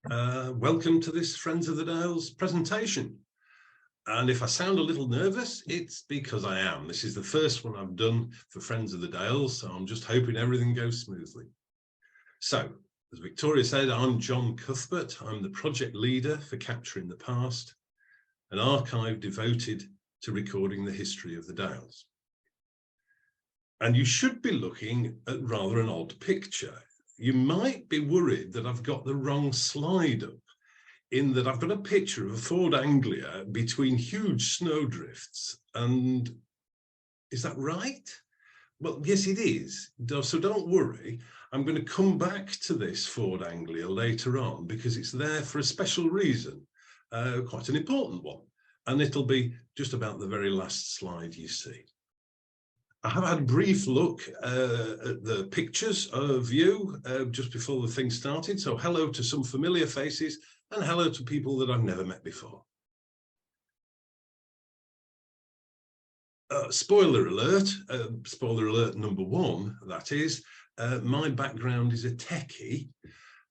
Welcome to this Friends of the Dales presentation. And if I sound a little nervous, it's because I am. This is the first one I've done for Friends of the Dales, so I'm just hoping everything goes smoothly. So, as Victoria said, I'm John Cuthbert. I'm the project leader for Capturing the Past, an archive devoted to recording the history of the Dales. And you should be looking at rather an odd picture. You might be worried that I've got the wrong slide up, in that I've got a picture of a Ford Anglia between huge snowdrifts. And is that right? Well, yes, it is. So don't worry. I'm going to come back to this Ford Anglia later on because it's there for a special reason, quite an important one. And it'll be just about the very last slide you see. I have had a brief look at the pictures of you just before the thing started. So hello to some familiar faces and hello to people that I've never met before. Spoiler alert number one, that is, my background is a techie.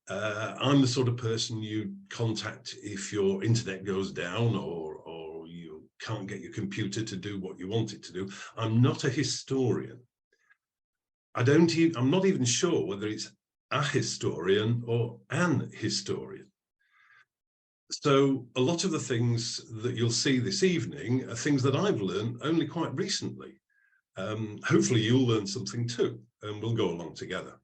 I'm the sort of person you contact if your internet goes down or you can't get your computer to do what you want it to do. I'm not a historian. I'm not even sure whether it's a historian or an historian. So a lot of the things that you'll see this evening are things that I've learned only quite recently. Hopefully you'll learn something too, and we'll go along together.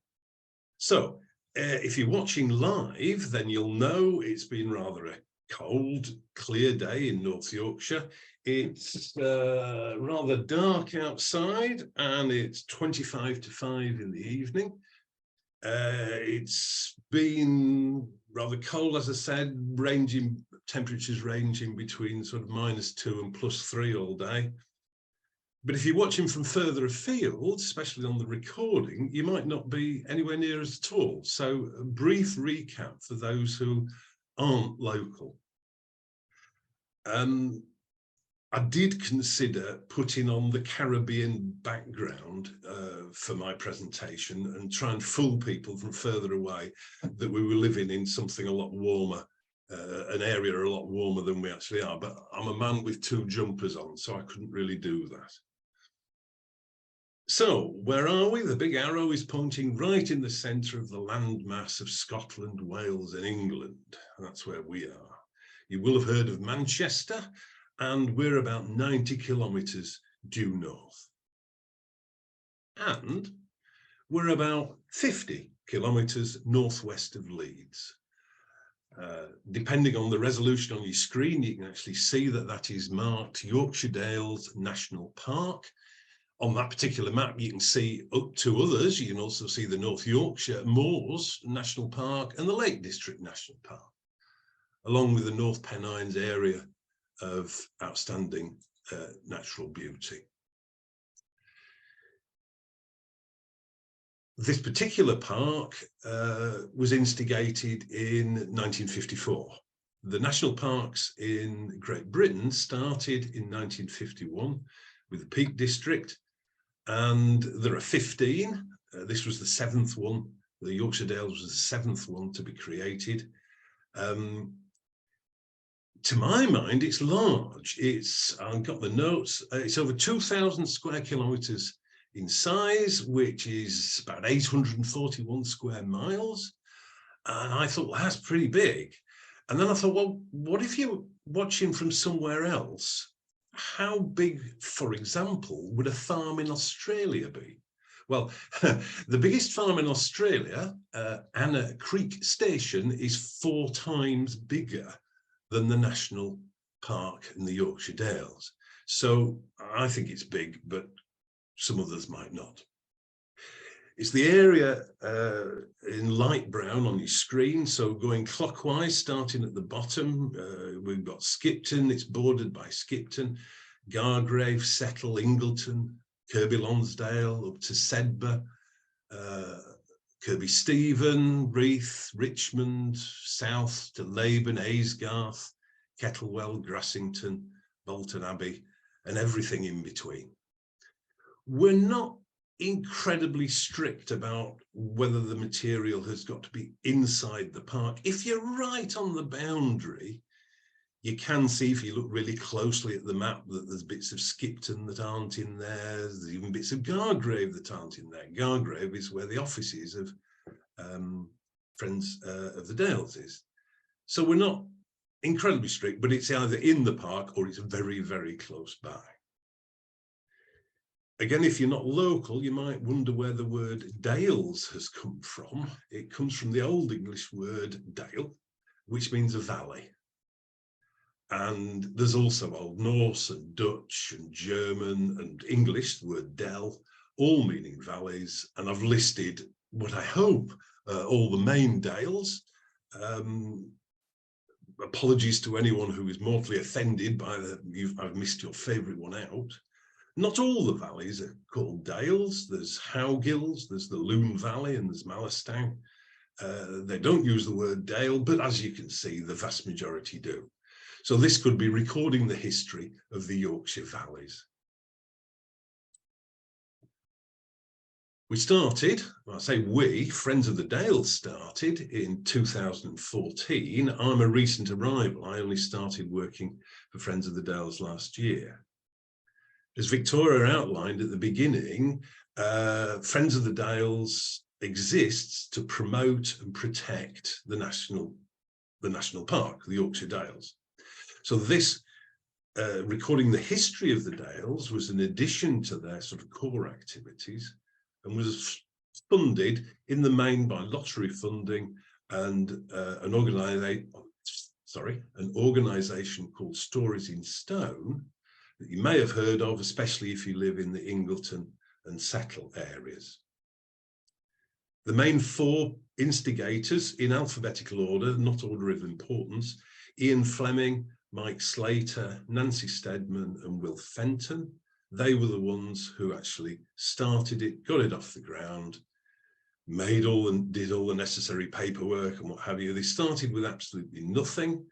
So if you're watching live, then you'll know it's been rather a cold, clear day in North Yorkshire. It's rather dark outside and it's 25 to 5 in the evening. It's been rather cold, as I said, temperatures ranging between sort of -2 and +3 all day. But if you're watching from further afield, especially on the recording, you might not be anywhere near as tall. So a brief recap for those who aren't local. I did consider putting on the Caribbean background for my presentation and try and fool people from further away that we were living in something a lot warmer, an area a lot warmer than we actually are. But I'm a man with 2 jumpers on, so I couldn't really do that. So where are we? The big arrow is pointing right in the centre of the landmass of Scotland, Wales and England. That's where we are. You will have heard of Manchester, and we're about 90 kilometres due north. And we're about 50 kilometres northwest of Leeds. Depending on the resolution on your screen, you can actually see that that is marked Yorkshire Dales National Park. On that particular map, you can see up to others. You can also see the North Yorkshire Moors National Park and the Lake District National Park, along with the North Pennines area of outstanding natural beauty. This particular park was instigated in 1954. The national parks in Great Britain started in 1951 with the Peak District, and there are 15. This was the 7th one. The Yorkshire Dales was the 7th one to be created. To my mind, it's large. I've got the notes. It's over 2,000 square kilometres in size, which is about 841 square miles. And I thought, well, that's pretty big. And then I thought, well, what if you're watching from somewhere else? How big, for example, would a farm in Australia be? Well, the biggest farm in Australia, Anna Creek Station, is 4 times bigger than the national park in the Yorkshire Dales. So I think it's big, but some others might not. It's the area in light brown on your screen. So going clockwise, starting at the bottom, we've got Skipton. It's bordered by Skipton, Gargrave, Settle, Ingleton, Kirby Lonsdale, up to Sedbergh, Kirby Stephen, Reeth, Richmond, south to Laban, Aysgarth, Kettlewell, Grassington, Bolton Abbey, and everything in between. We're not incredibly strict about whether the material has got to be inside the park. If you're right on the boundary, you can see, if you look really closely at the map, that there's bits of Skipton that aren't in there. There's even bits of Gargrave that aren't in there. Gargrave is where the offices of Friends of the Dales is. So we're not incredibly strict, but it's either in the park or it's very, very close by. Again, if you're not local, you might wonder where the word Dales has come from. It comes from the Old English word dale, which means a valley. And there's also Old Norse and Dutch and German and English, the word dell, all meaning valleys. And I've listed what I hope all the main dales. Apologies to anyone who is mortally offended by I've missed your favourite one out. Not all the valleys are called dales. There's Howgills, there's the Loon Valley, and there's Malastang. They don't use the word dale, but as you can see, the vast majority do. So this could be recording the history of the Yorkshire valleys. We started, I say we, Friends of the Dales started in 2014. I'm a recent arrival. I only started working for Friends of the Dales last year. As Victoria outlined at the beginning, Friends of the Dales exists to promote and protect the national park, the Yorkshire Dales. So this recording the history of the Dales was an addition to their sort of core activities, and was funded in the main by lottery funding and an organisation called Stories in Stone, that you may have heard of, especially if you live in the Ingleton and Settle areas. The main four instigators, in alphabetical order, not order of importance: Ian Fleming, Mike Slater, Nancy Stedman and Will Fenton. They were the ones who actually started it, got it off the ground, did all the necessary paperwork and what have you. They started with absolutely nothing.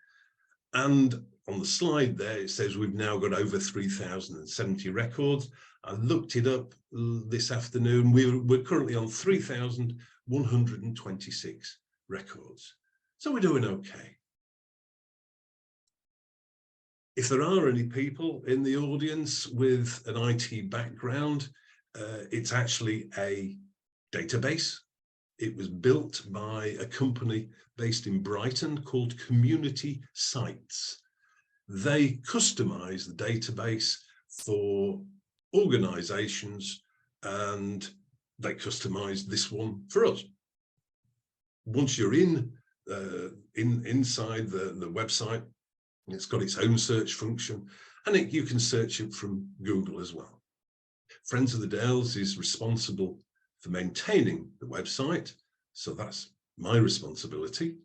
And on the slide there, it says we've now got over 3,070 records. I looked it up this afternoon. We're currently on 3,126 records. So we're doing okay. If there are any people in the audience with an IT background, it's actually a database. It was built by a company based in Brighton called Community Sites. They customize the database for organizations, and they customized this one for us. Once you're inside the website, it's got its own search function, and you can search it from Google as well. Friends of the Dales is responsible for maintaining the website, so that's my responsibility.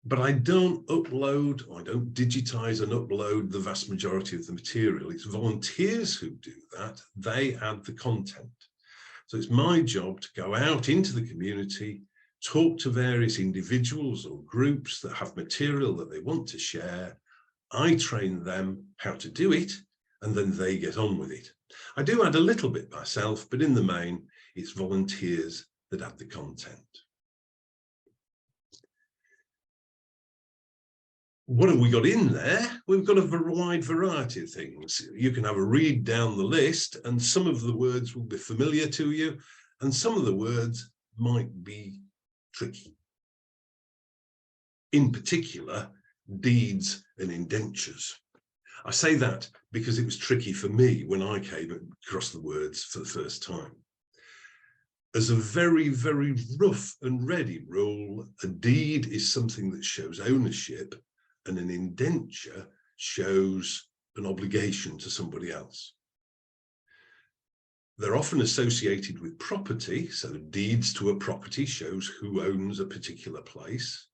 But I don't upload, or I don't digitize and upload the vast majority of the material. It's volunteers who do that. They add the content. So it's my job to go out into the community, talk to various individuals or groups that have material that they want to share. I train them how to do it, and then they get on with it. I do add a little bit myself, but in the main, it's volunteers that add the content. What have we got in there? We've got a wide variety of things. You can have a read down the list, and some of the words will be familiar to you, and some of the words might be tricky. In particular, deeds and indentures. I say that because it was tricky for me when I came across the words for the first time. As a very, very rough and ready rule, a deed is something that shows ownership, and an indenture shows an obligation to somebody else. They're often associated with property, so deeds to a property shows who owns a particular place.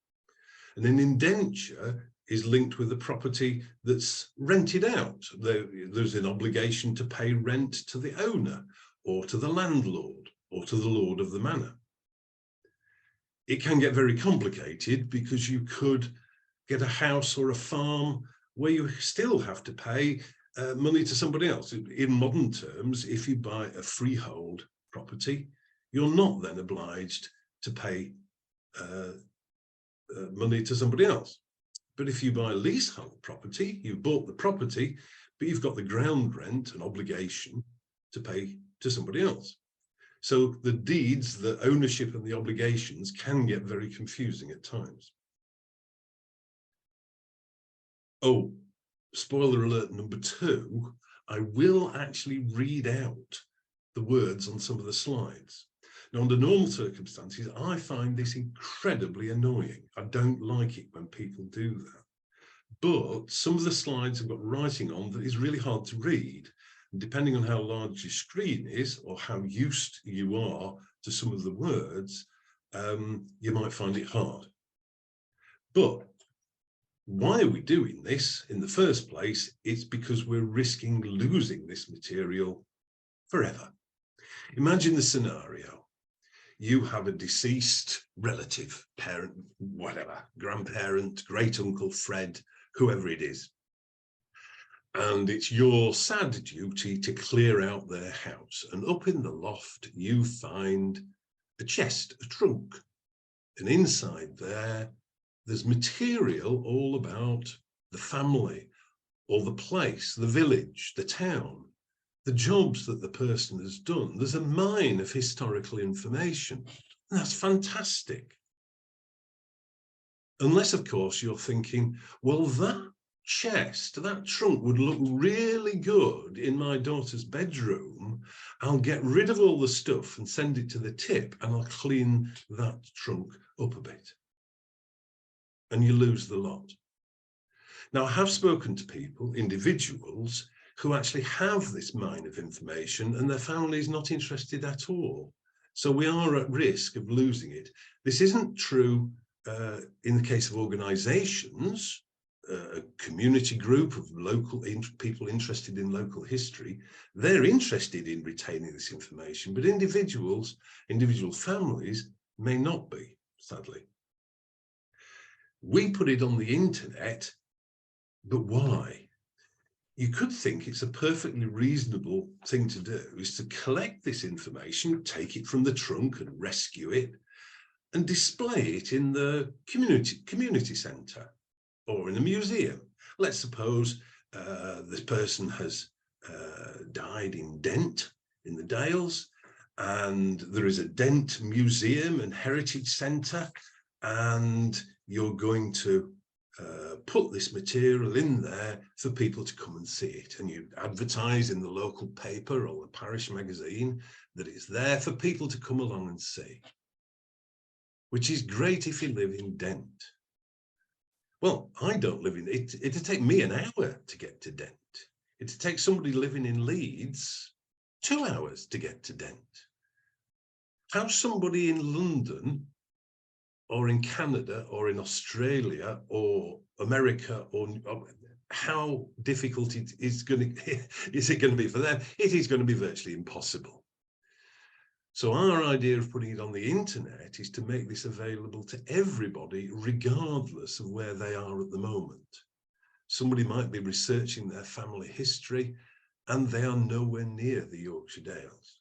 And an indenture is linked with a property that's rented out. There's an obligation to pay rent to the owner, or to the landlord, or to the lord of the manor. It can get very complicated because you could get a house or a farm where you still have to pay money to somebody else. In modern terms, if you buy a freehold property, you're not then obliged to pay money to somebody else. But if you buy leasehold property, you've bought the property, but you've got the ground rent and obligation to pay to somebody else. So the deeds, the ownership and the obligations can get very confusing at times. Oh, spoiler alert number 2, I will actually read out the words on some of the slides. Now, under normal circumstances, I find this incredibly annoying. I don't like it when people do that. But some of the slides have got writing on that is really hard to read. And depending on how large your screen is or how used you are to some of the words, you might find it hard. But why are we doing this in the first place? It's because we're risking losing this material forever. Imagine the scenario. You have a deceased relative, parent, whatever, grandparent, great uncle, Fred, whoever it is. And it's your sad duty to clear out their house. And up in the loft, you find a chest, a trunk. And inside there, there's material all about the family or the place, the village, the town, the jobs that the person has done. There's a mine of historical information. And that's fantastic. Unless, of course, you're thinking, well, that chest, that trunk would look really good in my daughter's bedroom. I'll get rid of all the stuff and send it to the tip, and I'll clean that trunk up a bit. And you lose the lot. Now, I have spoken to people, individuals, who actually have this mine of information and their family is not interested at all. So we are at risk of losing it. This isn't true in the case of organizations, a community group of local people interested in local history. They're interested in retaining this information, but individual families may not be, sadly. We put it on the internet, but why? You could think it's a perfectly reasonable thing to do is to collect this information, take it from the trunk and rescue it and display it in the community centre or in a museum. Let's suppose this person has died in Dent in the Dales, and there is a Dent museum and heritage centre, and you're going to put this material in there for people to come and see it, and you advertise in the local paper or the parish magazine that it's there for people to come along and see, which is great if you live in Dent. Well, I don't live in it. It'd take me an hour to get to Dent. It'd take somebody living in Leeds 2 hours to get to Dent. How somebody in London or in Canada or in Australia or America, or how difficult is it going to be for them? It is going to be virtually impossible. So our idea of putting it on the internet is to make this available to everybody, regardless of where they are at the moment. Somebody might be researching their family history and they are nowhere near the Yorkshire Dales.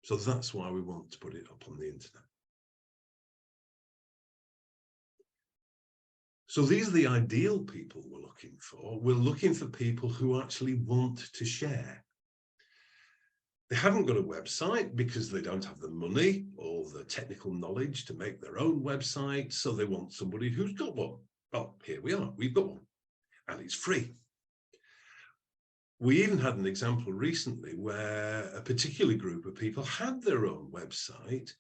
So that's why we want to put it up on the internet. So these are the ideal people we're looking for. We're looking for people who actually want to share. They haven't got a website because they don't have the money or the technical knowledge to make their own website. So they want somebody who's got one. Well, here we are, we've got one, and it's free. We even had an example recently where a particular group of people had their own website,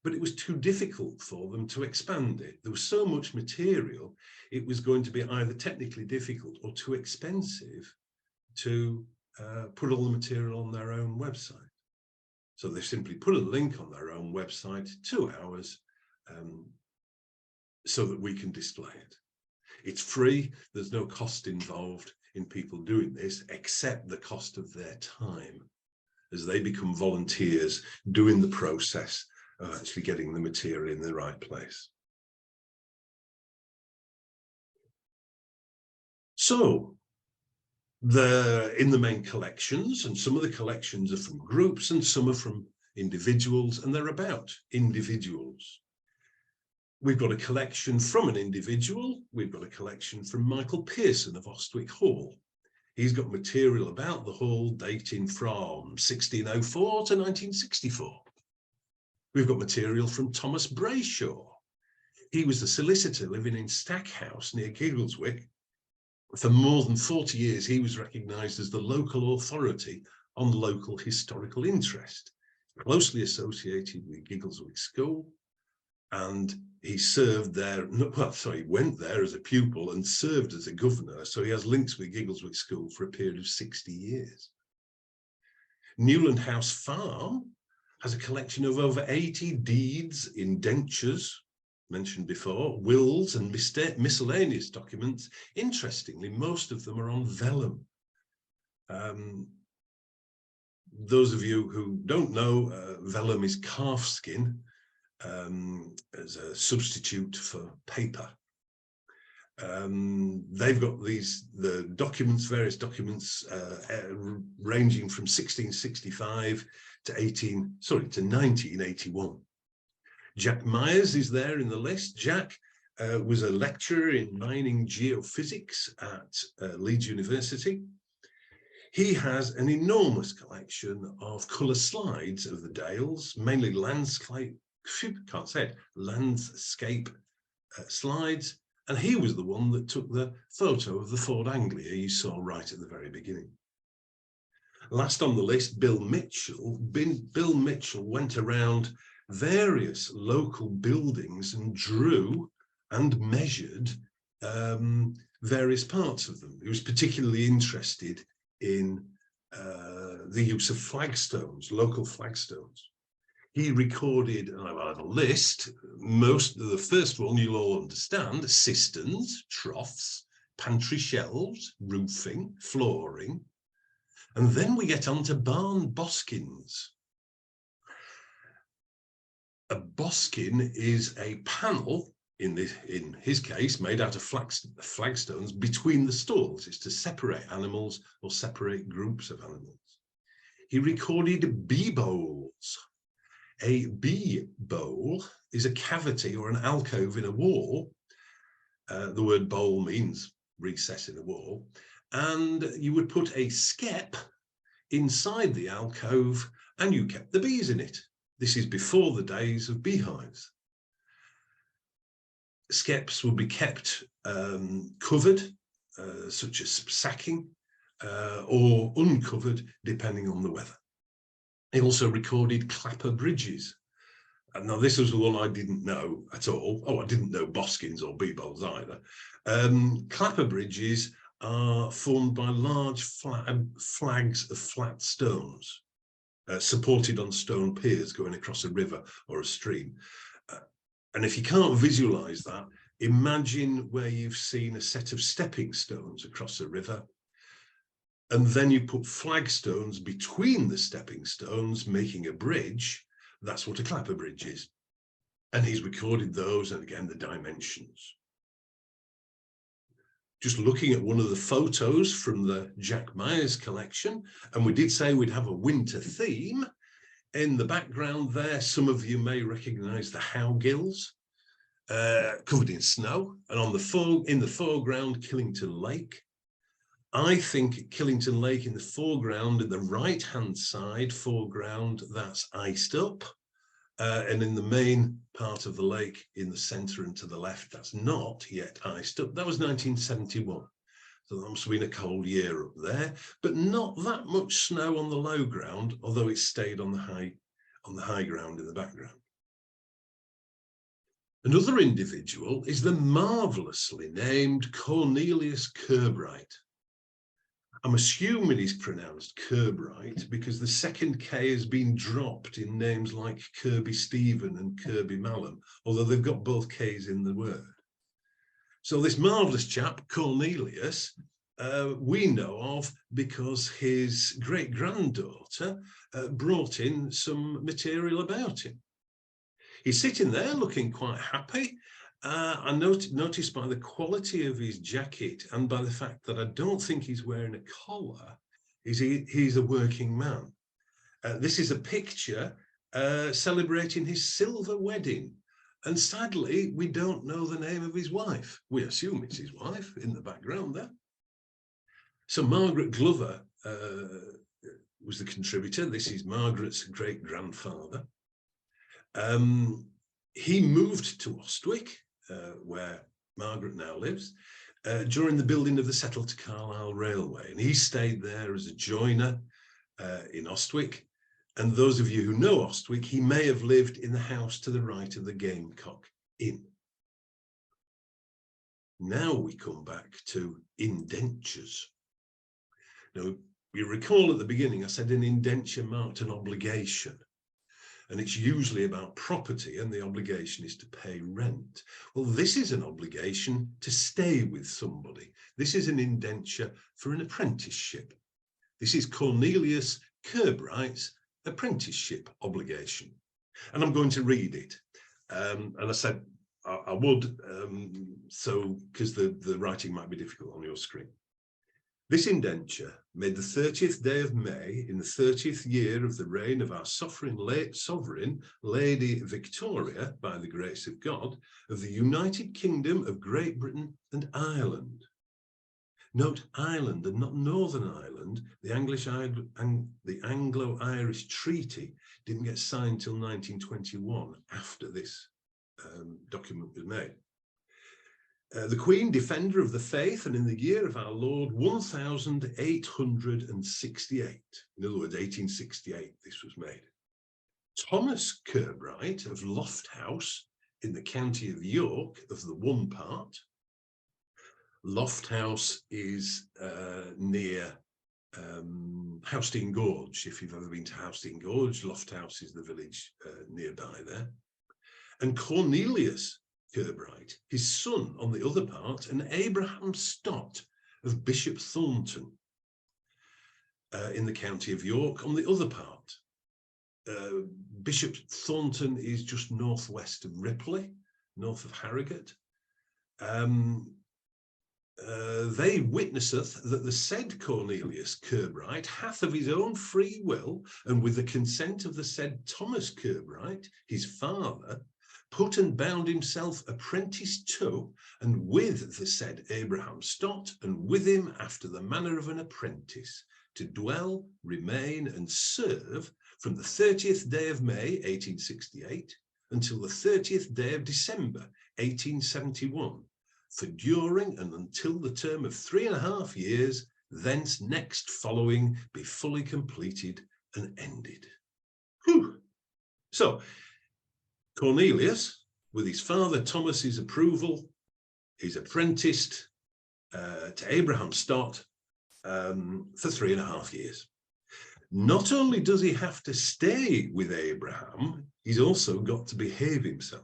but it was too difficult for them to expand it. There was so much material, it was going to be either technically difficult or too expensive to put all the material on their own website. So they simply put a link on their own website, 2 hours, so that we can display it. It's free, there's no cost involved in people doing this, except the cost of their time, as they become volunteers doing the process of actually getting the material in the right place. So, in the main collections, and some of the collections are from groups and some are from individuals, and they're about individuals. We've got a collection from an individual. We've got a collection from Michael Pearson of Ostwick Hall. He's got material about the hall dating from 1604 to 1964. We've got material from Thomas Brayshaw. He was the solicitor living in Stackhouse near Giggleswick. For more than 40 years, he was recognised as the local authority on local historical interest, closely associated with Giggleswick School, and he served there, he went there as a pupil and served as a governor, so he has links with Giggleswick School for a period of 60 years. Newland House Farm has a collection of over 80 deeds, indentures, mentioned before, wills and miscellaneous documents. Interestingly, most of them are on vellum. Those of you who don't know, vellum is calfskin as a substitute for paper. They've got the documents, various documents ranging from 1665 to 1981. Jack Myers is there in the list. Jack was a lecturer in mining geophysics at Leeds University. He has an enormous collection of colour slides of the Dales, mainly landscape slides, and he was the one that took the photo of the Ford Anglia you saw right at the very beginning. Last on the list, Bill Mitchell. Bill Mitchell went around various local buildings and drew and measured various parts of them. He was particularly interested in the use of flagstones, local flagstones. He recorded, and I have a list, most of the first one you'll all understand: cisterns, troughs, pantry shelves, roofing, flooring, and then we get on to barn boskins. A boskin is a panel, in his case, made out of flagstones between the stalls. It's to separate animals or separate groups of animals. He recorded bee bowls. A bee bowl is a cavity or an alcove in a wall. The word bowl means recess in a wall. And you would put a skep inside the alcove and you kept the bees in it. This is before the days of beehives. Skeps would be kept covered, such as sacking, or uncovered, depending on the weather. He also recorded clapper bridges. And now this was the one I didn't know at all. Oh, I didn't know boskins or bee bowls either. Clapper bridges are formed by large flags of flat stones, supported on stone piers going across a river or a stream. And if you can't visualize that, imagine where you've seen a set of stepping stones across a river, and then you put flagstones between the stepping stones, making a bridge. That's what a clapper bridge is. And he's recorded those, and again, the dimensions. Just looking at one of the photos from the Jack Myers collection, and we did say we'd have a winter theme. In the background there, some of you may recognize the Howgills, covered in snow, and in the foreground, Killington Lake. I think Killington Lake in the foreground, in the right-hand side foreground, that's iced up. And in the main part of the lake, in the centre and to the left, that's not yet iced up. That was 1971. So that must have been a cold year up there, but not that much snow on the low ground, although it stayed on the high ground in the background. Another individual is the marvellously named Cornelius Cuthbert. I'm assuming he's pronounced Cuthbert because the second K has been dropped in names like Kirby Stephen and Kirby Mallam, although they've got both Ks in the word. So this marvellous chap, Cornelius, we know of because his great-granddaughter brought in some material about him. He's sitting there looking quite happy, I noticed by the quality of his jacket and by the fact that I don't think he's wearing a collar, he's a working man. This is a picture celebrating his silver wedding. And sadly, we don't know the name of his wife. We assume it's his wife in the background there. So Margaret Glover was the contributor. This is Margaret's great-grandfather. He moved to Ostwick, where Margaret now lives, during the building of the Settle to Carlisle Railway. And he stayed there as a joiner in Ostwick. And those of you who know Ostwick, he may have lived in the house to the right of the Gamecock Inn. Now we come back to indentures. Now, you recall at the beginning, I said an indenture marked an obligation. And it's usually about property, and the obligation is to pay rent. Well, this is an obligation to stay with somebody. This is an indenture for an apprenticeship. This is Cornelius Cuthbert's apprenticeship obligation. And I'm going to read it. And I said I would, so because the writing might be difficult on your screen. This indenture, made the 30th day of May, in the 30th year of the reign of our sovereign Lady Victoria, by the grace of God, of the United Kingdom of Great Britain and Ireland. Note Ireland and not Northern Ireland. The Anglo-Irish Treaty didn't get signed till 1921, after this document was made. The Queen, Defender of the Faith, and in the year of our Lord 1868, in other words, 1868, this was made. Thomas Cuthbert of Lofthouse in the county of York, of the one part. Lofthouse is near Howstein Gorge. If you've ever been to Howstein Gorge, Lofthouse is the village nearby there. And Cornelius Cuthbert, his son on the other part, and Abraham Stott of Bishop Thornton in the county of York on the other part. Bishop Thornton is just northwest of Ripley, north of Harrogate. They witnesseth that the said Cornelius Cuthbert hath of his own free will, and with the consent of the said Thomas Cuthbert, his father, put and bound himself apprentice to, and with the said Abraham Stott, and with him after the manner of an apprentice, to dwell, remain, and serve from the 30th day of May, 1868, until the 30th day of December, 1871, for during and until the term of 3.5 years, thence next following, be fully completed and ended. Whew. So, Cornelius, with his father Thomas's approval, is apprenticed to Abraham Stott for 3.5 years. Not only does he have to stay with Abraham, he's also got to behave himself.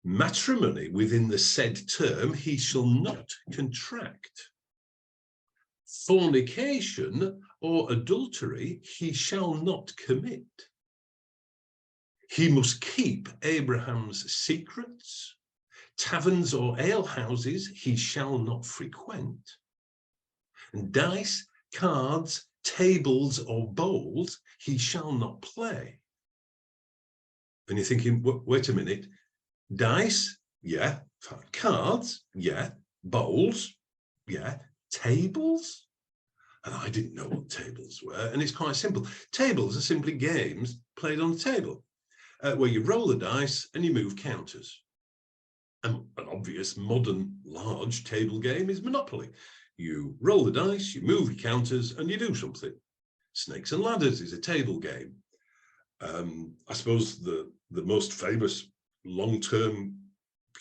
Matrimony within the said term he shall not contract. Fornication or adultery he shall not commit. He must keep Abraham's secrets. Taverns or alehouses he shall not frequent. And dice, cards, tables or bowls he shall not play. And you're thinking, wait a minute, dice, yeah, cards, yeah, bowls, yeah, tables? And I didn't know what tables were, and it's quite simple. Tables are simply games played on the table. Where you roll the dice and you move counters. And an obvious modern large table game is Monopoly. You roll the dice, you move your counters, and you do something. Snakes and Ladders is a table game. I suppose the most famous long-term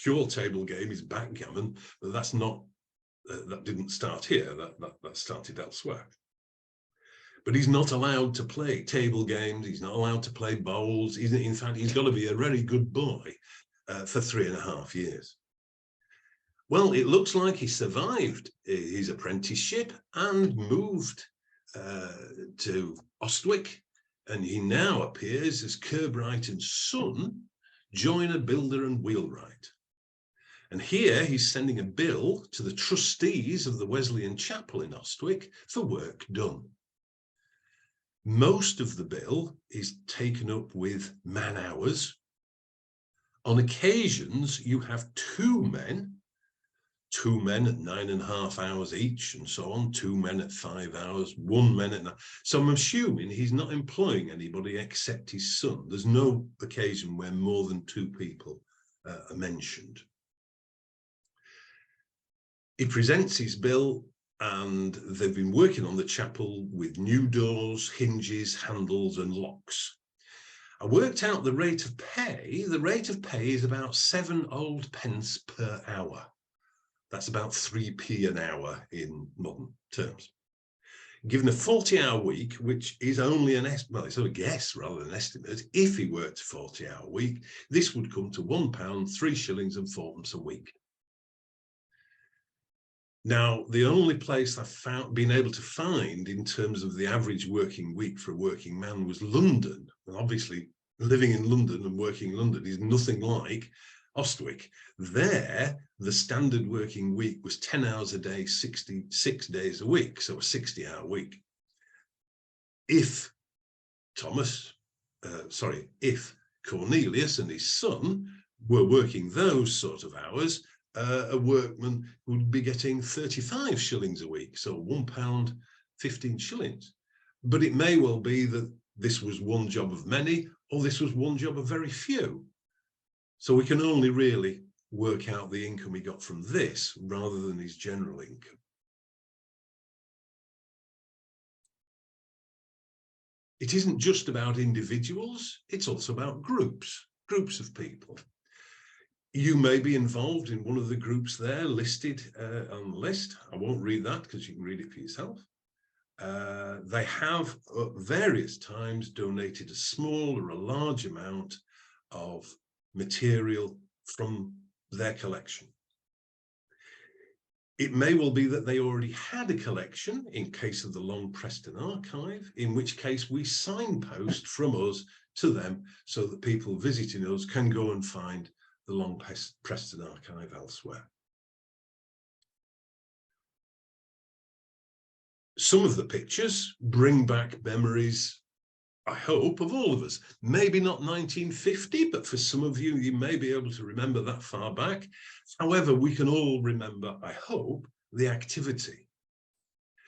pure table game is backgammon, but that's not, that didn't start here, that started elsewhere. But he's not allowed to play table games. He's not allowed to play bowls. In fact, he's got to be a very good boy for 3.5 years. Well, it looks like he survived his apprenticeship and moved to Ostwick, and he now appears as Cuthbert's son, joiner, builder, and wheelwright. And here he's sending a bill to the trustees of the Wesleyan Chapel in Ostwick for work done. Most of the bill is taken up with man hours. On occasions, you have two men at 9.5 hours each, and so on, 2 men at 5 hours, 1 man at 9. So I'm assuming he's not employing anybody except his son. There's no occasion where more than 2 people are mentioned. He presents his bill, and they've been working on the chapel with new doors, hinges, handles, and locks. I worked out the rate of pay. The rate of pay is about 7 old pence per hour. That's about 3p an hour in modern terms. Given a 40-hour week, which is only it's a guess rather than an estimate, if he worked a 40-hour week, this would come to £1, 3 shillings and 4pence a week. Now, the only place I've been able to find in terms of the average working week for a working man was London. And obviously, living in London and working in London is nothing like Ostwick. There, the standard working week was 10 hours a day, 66 days a week, so a 60-hour week. If Cornelius and his son were working those sort of hours, a workman would be getting 35 shillings a week, so £1, 15 shillings. But it may well be that this was one job of many, or this was one job of very few. So we can only really work out the income he got from this rather than his general income. It isn't just about individuals, it's also about groups of people. You may be involved in one of the groups there listed on the list. I won't read that because you can read it for yourself. They have at various times donated a small or a large amount of material from their collection. It may well be that they already had a collection in case of the Long Preston Archive, in which case we signpost from us to them so that people visiting us can go and find the Long Preston Archive elsewhere. Some of the pictures bring back memories, I hope, of all of us. Maybe not 1950, but for some of you, you may be able to remember that far back. However, we can all remember, I hope, the activity.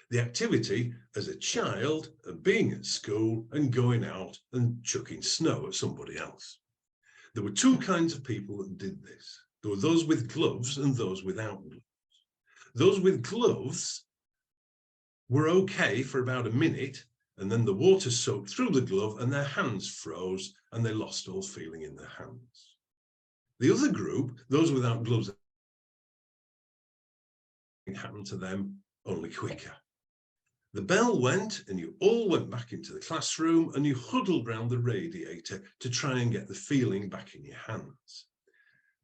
The activity as a child of being at school and going out and chucking snow at somebody else. There were 2 kinds of people that did this. There were those with gloves and those without gloves. Those with gloves were okay for about a minute, and then the water soaked through the glove and their hands froze and they lost all feeling in their hands. The other group, those without gloves, it happened to them only quicker. The bell went and you all went back into the classroom and you huddled round the radiator to try and get the feeling back in your hands.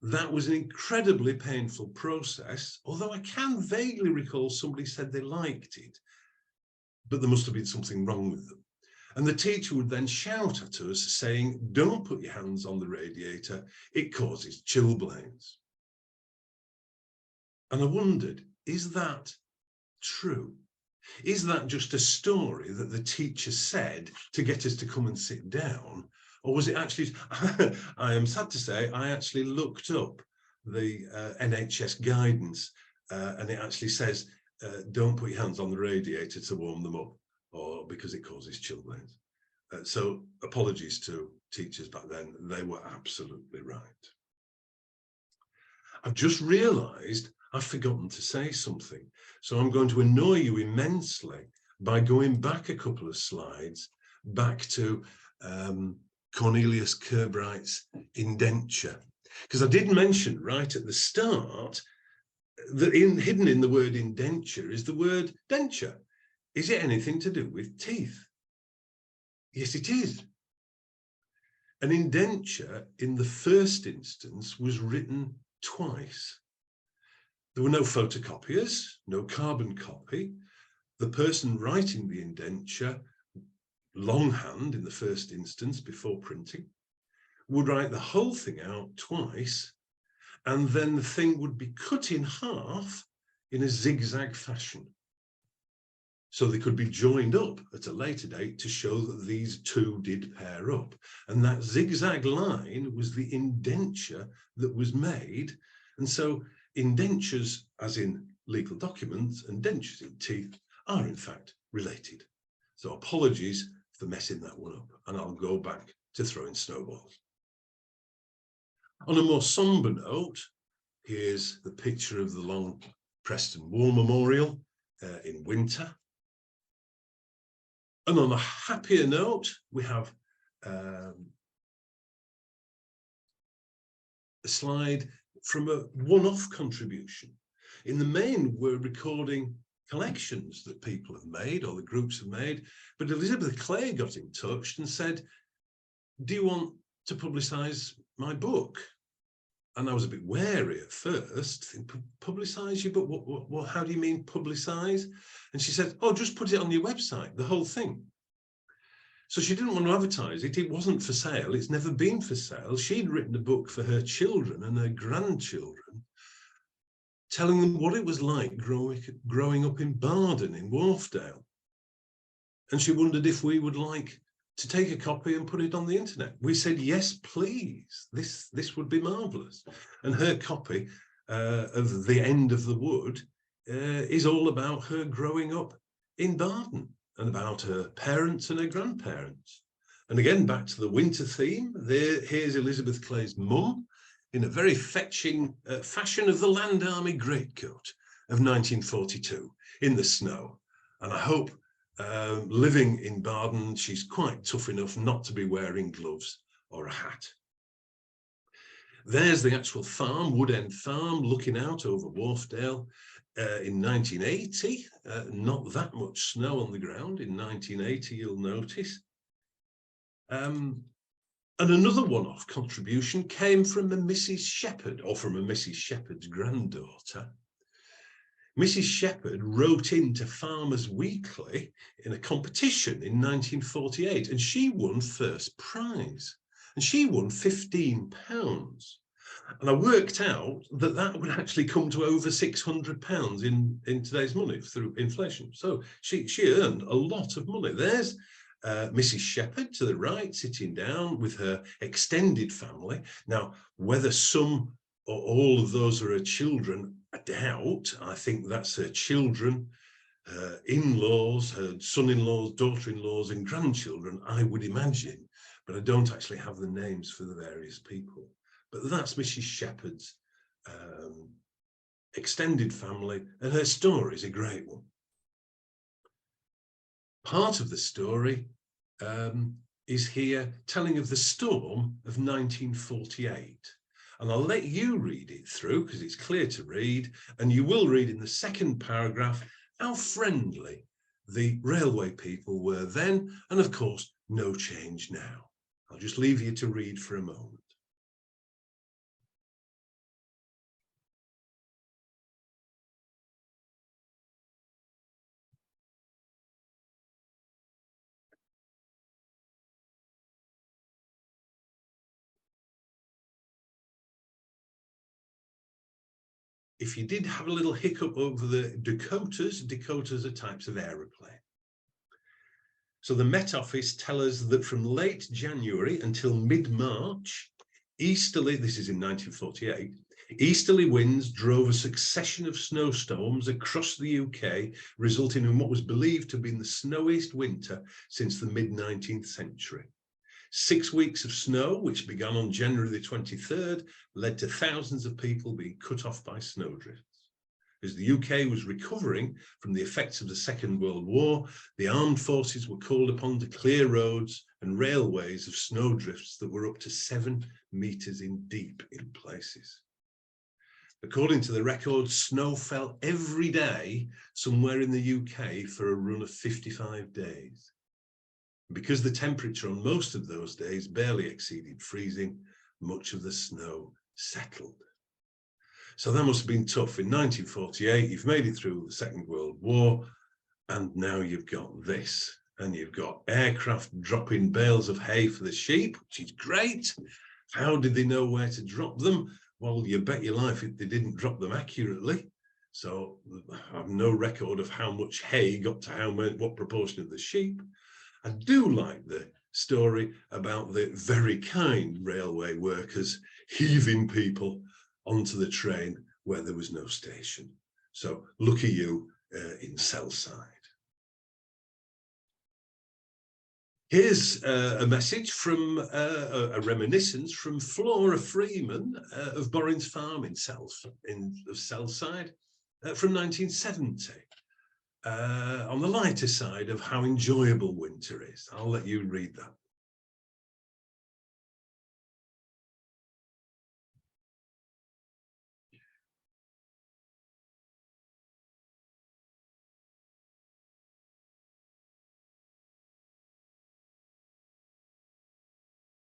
That was an incredibly painful process, although I can vaguely recall somebody said they liked it, but there must have been something wrong with them. And the teacher would then shout at us saying, "Don't put your hands on the radiator, it causes chilblains." And I wondered, is that true? Is that just a story that the teacher said to get us to come and sit down? Or was it actually, I am sad to say, I actually looked up the NHS guidance and it actually says, don't put your hands on the radiator to warm them up, or because it causes chilblains. So apologies to teachers back then, they were absolutely right. I've just realised I've forgotten to say something. So I'm going to annoy you immensely by going back a couple of slides, back to Cornelius Kirbright's indenture. Because I did mention right at the start that hidden in the word indenture is the word denture. Is it anything to do with teeth? Yes, it is. An indenture in the first instance was written twice. There were no photocopiers, no carbon copy. The person writing the indenture, longhand in the first instance before printing, would write the whole thing out twice, and then the thing would be cut in half in a zigzag fashion. So they could be joined up at a later date to show that these two did pair up. And that zigzag line was the indenture that was made. And so indentures, as in legal documents, and dentures in teeth, are in fact related. So apologies for messing that one up, and I'll go back to throwing snowballs. On a more somber note, here's the picture of the Long Preston War Memorial in winter. And on a happier note, we have a slide from a one-off contribution. In the main, we're recording collections that people have made or the groups have made, but Elizabeth Clay got in touch and said, do you want to publicise my book? And I was a bit wary at first, publicise you, but what, how do you mean publicise? And she said, oh, just put it on your website, the whole thing. So she didn't want to advertise it. It wasn't for sale. It's never been for sale. She'd written a book for her children and her grandchildren, telling them what it was like growing up in Barden in Wharfdale. And she wondered if we would like to take a copy and put it on the internet. We said, yes, please. This would be marvellous. And her copy of The End of the Wood is all about her growing up in Barden and about her parents and her grandparents. And again, back to the winter theme, here's Elizabeth Clay's mum in a very fetching fashion of the Land Army greatcoat of 1942 in the snow. And I hope living in Barden, she's quite tough enough not to be wearing gloves or a hat. There's the actual farm, Wood End Farm, looking out over Wharfdale in 1980. Not that much snow on the ground in 1980, you'll notice. And another one-off contribution came from a Mrs. Shepherd, or from a Mrs. Shepherd's granddaughter. Mrs. Shepherd wrote into Farmers Weekly in a competition in 1948, and she won first prize, and she won £15. And I worked out that that would actually come to over £600 in today's money through inflation. So she earned a lot of money. There's Mrs. Shepherd to the right, sitting down with her extended family. Now, whether some or all of those are her children, I doubt. I think that's her children, her in-laws, her son-in-laws, daughter-in-laws and grandchildren, I would imagine, but I don't actually have the names for the various people. But that's Mrs. Shepherd's extended family, and her story is a great one. Part of the story is here telling of the storm of 1948. And I'll let you read it through because it's clear to read, and you will read in the second paragraph how friendly the railway people were then, and of course, no change now. I'll just leave you to read for a moment. If you did have a little hiccup over the Dakotas are types of aeroplane. So the Met Office tell us that from late January until mid-March, easterly, this is in 1948, easterly winds drove a succession of snowstorms across the UK, resulting in what was believed to have been the snowiest winter since the mid-19th century. 6 weeks of snow, which began on January the 23rd, led to thousands of people being cut off by snowdrifts. As the UK was recovering from the effects of the Second World War, the armed forces were called upon to clear roads and railways of snowdrifts that were up to 7 meters in deep in places. According to the records, snow fell every day somewhere in the UK for a run of 55 days. Because the temperature on most of those days barely exceeded freezing, much of the snow settled. So that must have been tough. In 1948, you've made it through the Second World War, and now you've got this. And you've got aircraft dropping bales of hay for the sheep, which is great. How did they know where to drop them? Well, you bet your life they didn't drop them accurately. So I have no record of how much hay got to what proportion of the sheep. I do like the story about the very kind railway workers heaving people onto the train where there was no station. So lucky you in Selside. Here's a message from a reminiscence from Flora Freeman of Borrins Farm in Selside from 1970. On the lighter side of how enjoyable winter is. I'll let you read that.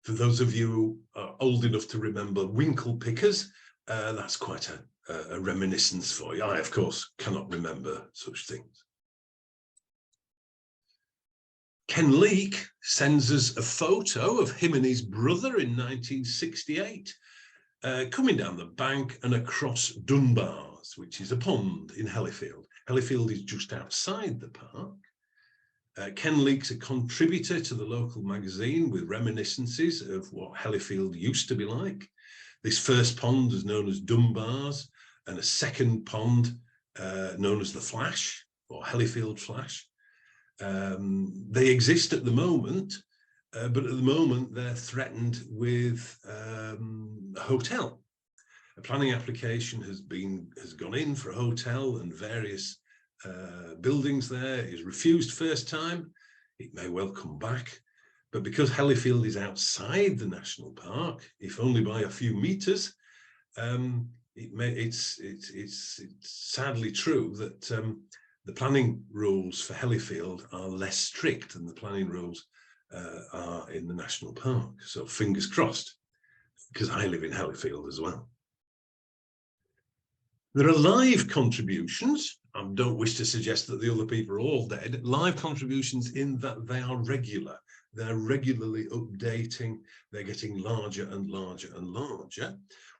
For those of you who are old enough to remember winkle pickers, that's quite a reminiscence for you. I, of course, cannot remember such things. Ken Leake sends us a photo of him and his brother in 1968, coming down the bank and across Dunbars, which is a pond in Hellifield. Hellifield is just outside the park. Ken Leake's a contributor to the local magazine with reminiscences of what Hellifield used to be like. This first pond is known as Dunbars, and a second pond known as the Flash, or Hellifield Flash. They exist at the moment, but at the moment they're threatened with a hotel. A planning application has gone in for a hotel, and various buildings there is refused first time. It may well come back, but because Hellifield is outside the national park, if only by a few meters, it's sadly true that the planning rules for Hellifield are less strict than the planning rules are in the national park. So fingers crossed, because I live in Hellifield as well. There are live contributions. I don't wish to suggest that the other people are all dead. Live contributions in that they are regular. They're regularly updating. They're getting larger and larger and larger.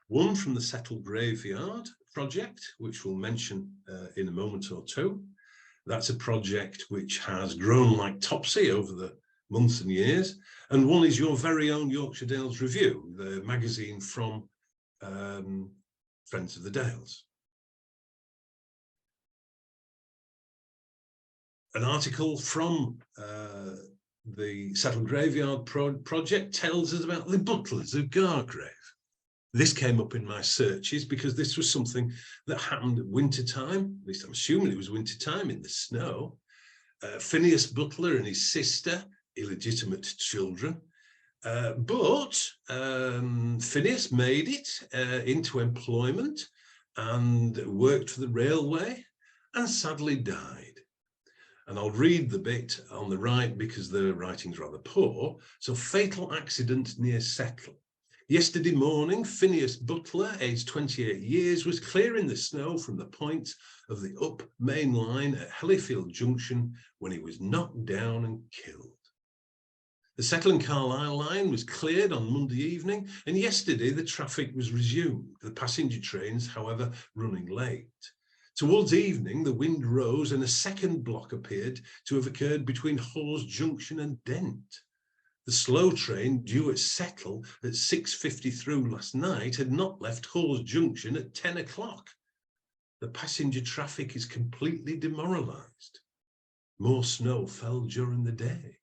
One from the Settle Graveyard project, which we'll mention in a moment or two. That's a project which has grown like topsy over the months and years. And one is your very own Yorkshire Dales Review, the magazine from Friends of the Dales. An article from the Settle Graveyard project tells us about the butlers of Gargrave. This came up in my searches because this was something that happened at winter time. At least I'm assuming it was winter time in the snow. Phineas Butler and his sister, illegitimate children. But Phineas made it into employment and worked for the railway and sadly died. And I'll read the bit on the right because the writing's rather poor. So, fatal accident near Settle. Yesterday morning, Phineas Butler, aged 28 years, was clearing the snow from the point of the up main line at Hellifield Junction when he was knocked down and killed. The Settle and Carlisle line was cleared on Monday evening, and yesterday the traffic was resumed, the passenger trains, however, running late. Towards evening, the wind rose and a second block appeared to have occurred between Hawes Junction and Dent. The slow train due at Settle at 6:50 through last night had not left Hawes Junction at 10 o'clock. The passenger traffic is completely demoralised. More snow fell during the day.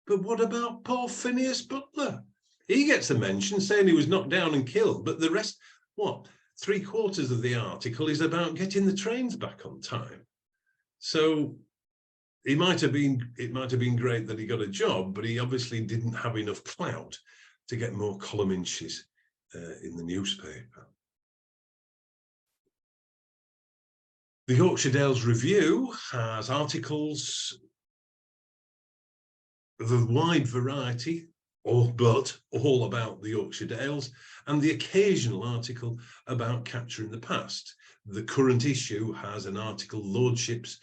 But what about poor Phineas Butler? He gets a mention saying he was knocked down and killed, but the rest, what? 3/4 of the article is about getting the trains back on time. So it might have been great that he got a job, but he obviously didn't have enough clout to get more column inches in the newspaper. The Yorkshire Dales Review has articles of a wide variety, but all about the Yorkshire Dales, and the occasional article about capturing the past. The current issue has an article, Lordships,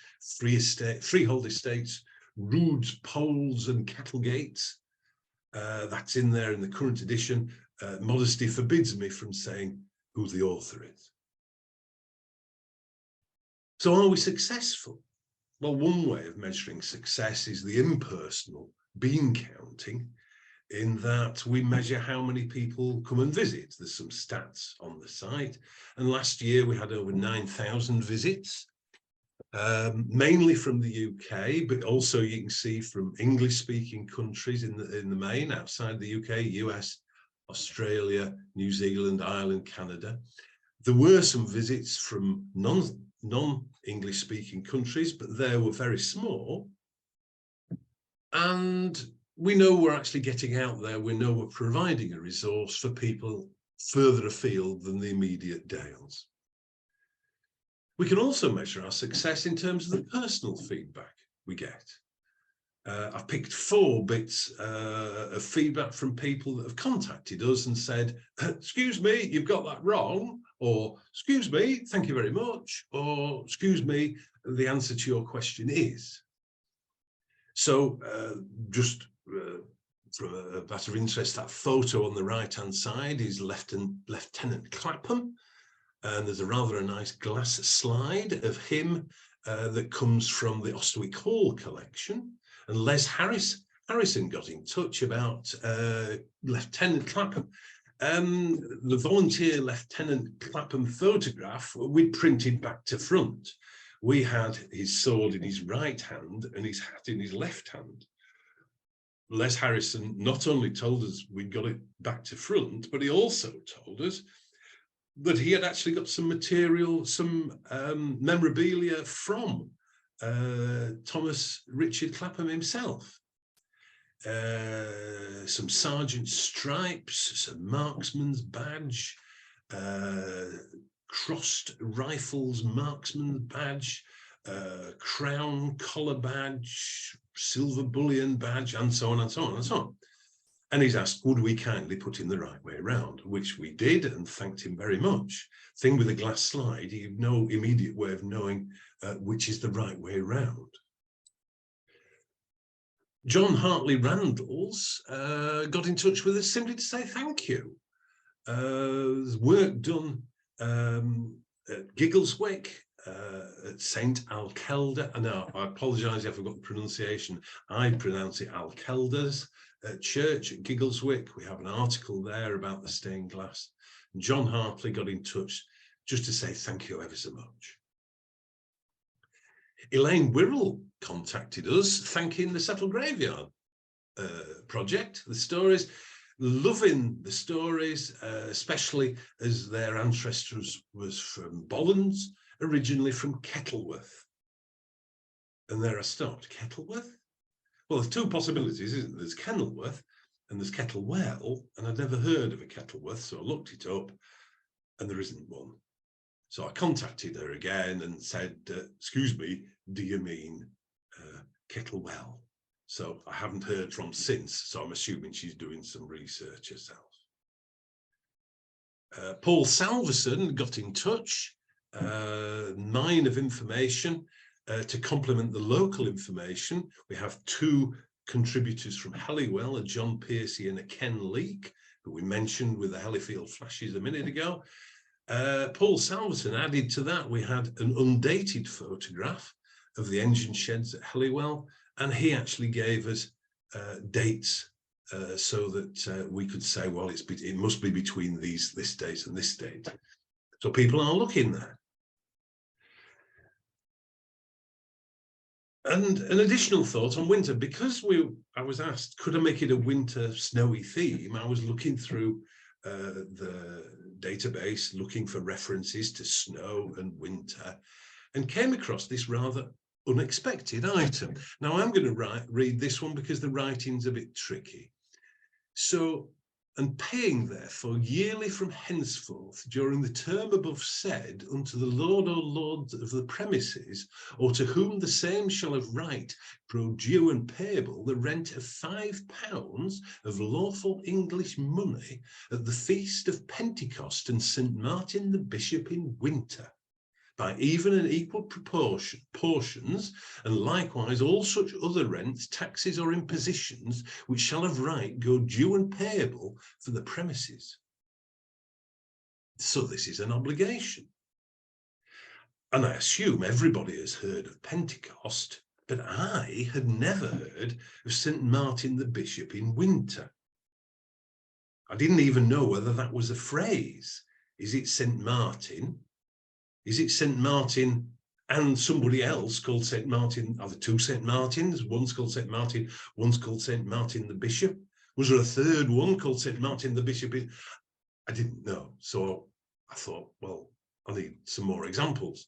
Freehold Estates, Roods, Poles and Kettlegates. That's in there in the current edition. modesty forbids me from saying who the author is. So are we successful? Well, one way of measuring success is the impersonal bean counting, in that we measure how many people come and visit. There's some stats on the site, and last year we had over 9,000 visits, mainly from the UK, but also you can see from English-speaking countries in the main, outside the UK, US, Australia, New Zealand, Ireland, Canada. There were some visits from non-English speaking countries, but they were very small. And we know we're actually getting out there. We know we're providing a resource for people further afield than the immediate Dales. We can also measure our success in terms of the personal feedback we get. I've picked 4 bits of feedback from people that have contacted us and said, excuse me, you've got that wrong, or excuse me, thank you very much, or excuse me, the answer to your question is. So just from a matter of interest, that photo on the right-hand side is Lieutenant Clapham, and there's a rather nice glass slide of him that comes from the Ostwick Hall collection. And Les Harrison got in touch about Lieutenant Clapham. The volunteer Lieutenant Clapham photograph we'd printed back to front. We had his sword in his right hand and his hat in his left hand. Les Harrison not only told us we'd got it back to front, but he also told us that he had actually got some material, some memorabilia from Thomas Richard Clapham himself. Some sergeant stripes, some marksman's badge, crossed rifles marksman's badge, crown collar badge, silver bullion badge, and so on and so on and so on. And he's asked, would we kindly put him the right way around, which we did, and thanked him very much. Thing with a glass slide, you have no immediate way of knowing which is the right way around. John Hartley Randalls got in touch with us simply to say thank you. There's work done at Giggleswick, at St Alkelda. Now, I apologise if I've got the pronunciation. I pronounce it Alkelda's church at Giggleswick. We have an article there about the stained glass. And John Hartley got in touch just to say thank you ever so much. Elaine Wirrell contacted us thanking the Settle Graveyard project, the stories, loving the stories, especially as their ancestors was from Bollands, originally from Kettleworth. And there I stopped. Kettleworth? Well, there's 2 possibilities, isn't there? There's Kenilworth and there's Kettlewell, and I'd never heard of a Kettleworth, so I looked it up and there isn't one. So I contacted her again and said, excuse me, do you mean Kettlewell? So I haven't heard from since, so I'm assuming she's doing some research herself. Paul Salverson got in touch, mine of information to complement the local information. We have 2 contributors from Halliwell, a John Piercy and a Ken Leake, who we mentioned with the Hellifield flashes a minute ago. Paul Salverson added to that, we had an undated photograph of the engine sheds at Halliwell, and he actually gave us dates so that we could say, well, it must be between this date and this date. So people are looking there. And an additional thought on winter, because I was asked, could I make it a winter snowy theme? I was looking through the database, looking for references to snow and winter, and came across this rather unexpected item. Now I'm going to read this one because the writing's a bit tricky. So, and paying therefore yearly from henceforth during the term above said unto the Lord or Lords of the premises, or to whom the same shall have right, pro due and payable, the rent of £5 of lawful English money at the feast of Pentecost and St. Martin the Bishop in winter, by even and equal portions, and likewise all such other rents, taxes, or impositions which shall of right go due and payable for the premises. So this is an obligation. And I assume everybody has heard of Pentecost, but I had never heard of St. Martin the Bishop in winter. I didn't even know whether that was a phrase. Is it St. Martin? Is it St. Martin and somebody else called St. Martin? Are there two St. Martins? One's called St. Martin, one's called St. Martin the Bishop. Was there a third one called St. Martin the Bishop? I didn't know. So I thought, well, I need some more examples.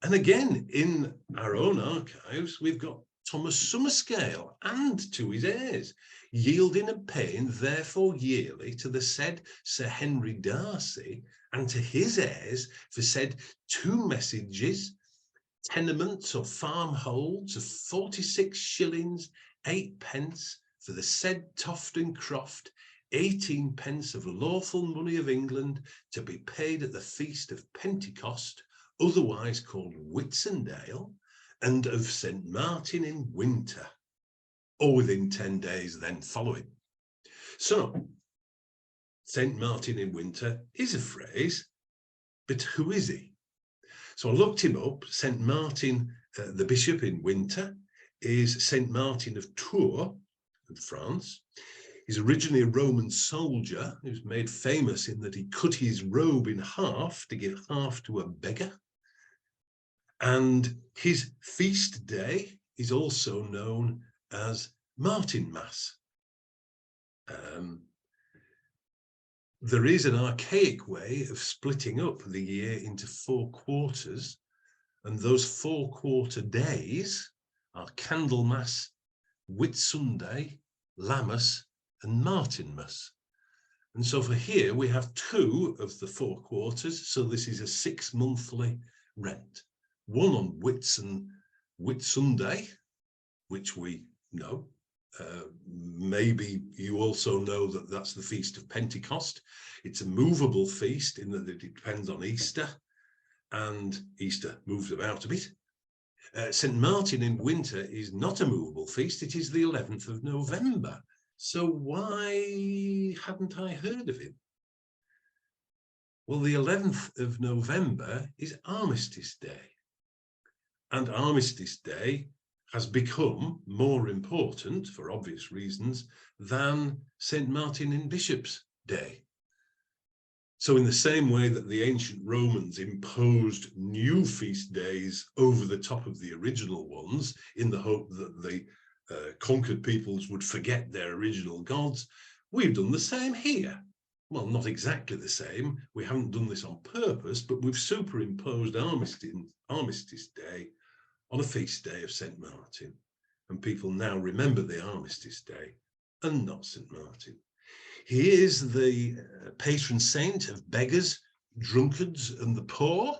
And again, in our own archives, we've got Thomas Summerscale and to his heirs, yielding and paying therefore yearly to the said Sir Henry Darcy and to his heirs for said 2 messages, tenements or farmholds of 46 shillings 8 pence for the said Toft and Croft, 18 pence of lawful money of England to be paid at the feast of Pentecost, otherwise called Whitsunday, and of St. Martin in winter, or within 10 days then following. So, St. Martin in winter is a phrase, but who is he? So I looked him up. St. Martin, the Bishop in winter, is St. Martin of Tours in France. He's originally a Roman soldier. He was made famous in that he cut his robe in half to give half to a beggar. And his feast day is also known as Martinmas. There is an archaic way of splitting up the year into 4 quarters, and those 4 quarter days are Candlemas, Whitsunday, Lammas, and Martinmas. And so for here we have 2 of the 4 quarters, so this is a 6-monthly rent. One on Whitsunday, which we know. Maybe you also know that that's the Feast of Pentecost. It's a movable feast in that it depends on Easter, and Easter moves about a bit. St. Martin in winter is not a movable feast. It is the 11th of November. So why hadn't I heard of him? Well, the 11th of November is Armistice Day. And Armistice Day has become more important, for obvious reasons, than St. Martin in Bishop's Day. So in the same way that the ancient Romans imposed new feast days over the top of the original ones in the hope that the conquered peoples would forget their original gods, we've done the same here. Well, not exactly the same. We haven't done this on purpose, but we've superimposed Armistice Day on a feast day of St. Martin. And people now remember the Armistice Day and not St. Martin. He is the patron saint of beggars, drunkards, and the poor.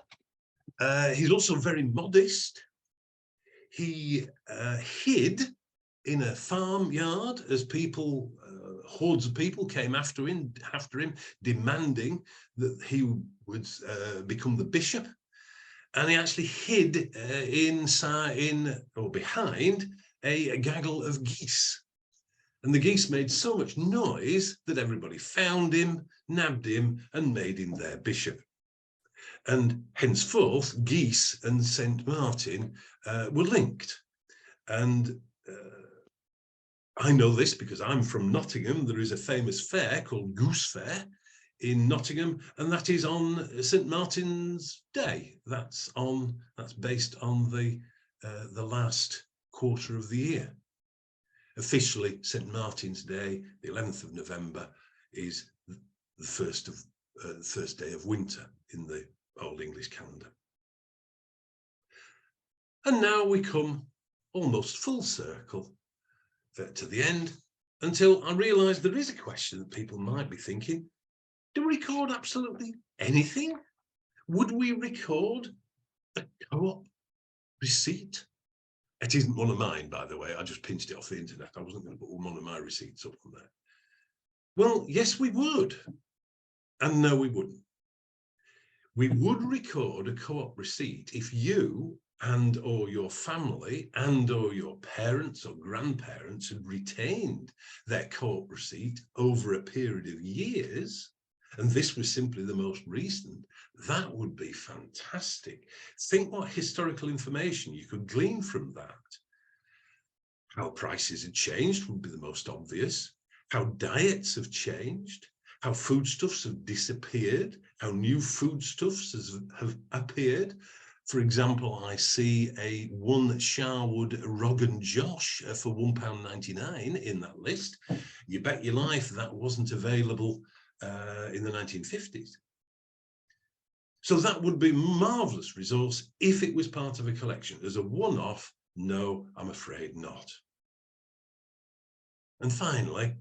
He's also very modest. He hid in a farmyard as people, hordes of people came after him, demanding that he would become the bishop. And he actually hid behind a gaggle of geese. And the geese made so much noise that everybody found him, nabbed him, and made him their bishop. And henceforth, geese and St. Martin were linked. And I know this because I'm from Nottingham. There is a famous fair called Goose Fair in Nottingham, and that is on St. Martin's Day. That's based on the last quarter of the year. Officially, St. Martin's Day, the 11th of November, is the first day of winter in the Old English calendar. And now we come almost full circle to the end, until I realise there is a question that people might be thinking: do we record absolutely anything? Would we record a co-op receipt? It isn't one of mine, by the way. I just pinched it off the internet. I wasn't going to put one of my receipts up on there. Well, yes, we would. And no, we wouldn't. We would record a co-op receipt if you and or your family and or your parents or grandparents had retained their co-op receipt over a period of years, and this was simply the most recent. That would be fantastic. Think what historical information you could glean from that. How prices had changed would be the most obvious. How diets have changed. How foodstuffs have disappeared. How new foodstuffs have appeared. For example, I see a one Sharwood Rogan Josh for £1.99 in that list. You bet your life that wasn't available in the 1950s. So that would be a marvellous resource if it was part of a collection. As a one-off, no, I'm afraid not. And finally,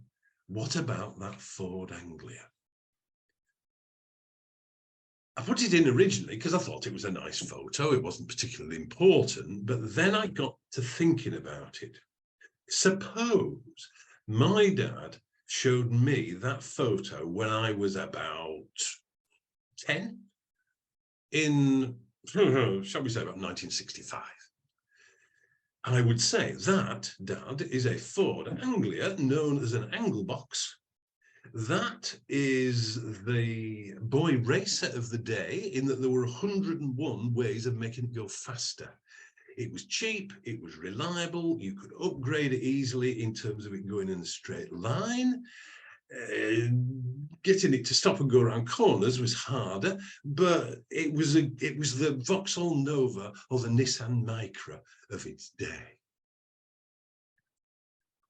what about that Ford Anglia? I put it in originally because I thought it was a nice photo. It wasn't particularly important, but then I got to thinking about it. Suppose my dad showed me that photo when I was about 10 in, shall we say, about 1965. I would say that, Dad, is a Ford Anglia known as an angle box. That is the boy racer of the day, in that there were 101 ways of making it go faster. It was cheap, it was reliable, you could upgrade it easily in terms of it going in a straight line. Getting it to stop and go around corners was harder, but it was the Vauxhall Nova or the Nissan Micra of its day.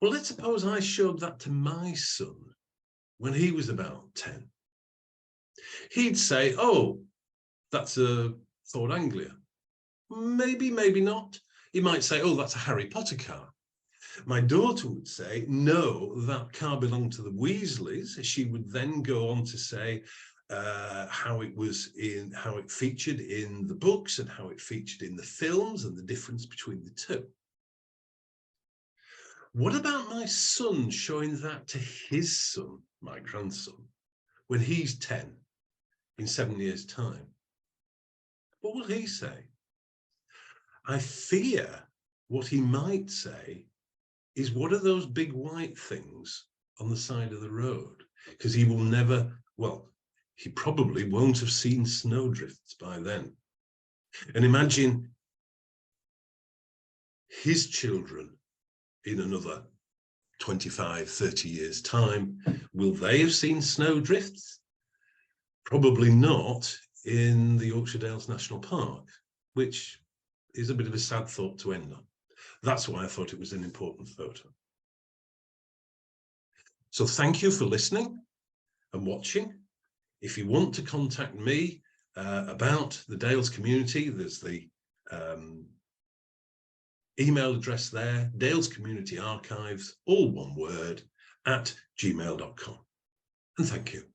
Well, let's suppose I showed that to my son when he was about 10. He'd say, oh, that's a Ford Anglia. Maybe, maybe not. He might say, oh, that's a Harry Potter car. My daughter would say, no, that car belonged to the Weasleys. She would then go on to say how it featured in the books and how it featured in the films and the difference between the two. What about my son showing that to his son, my grandson, when he's 10 in 7 years' time? What will he say? I fear what he might say is, what are those big white things on the side of the road? Because he will never, well, he probably won't have seen snowdrifts by then. And imagine his children in another 25, 30 years' time. Will they have seen snowdrifts? Probably not in the Yorkshire Dales National Park, which is a bit of a sad thought to end on. That's why I thought it was an important photo. So thank you for listening and watching. If you want to contact me about the Dales community, there's the email address there, dalescommunityarchives, all one word, @gmail.com. And thank you.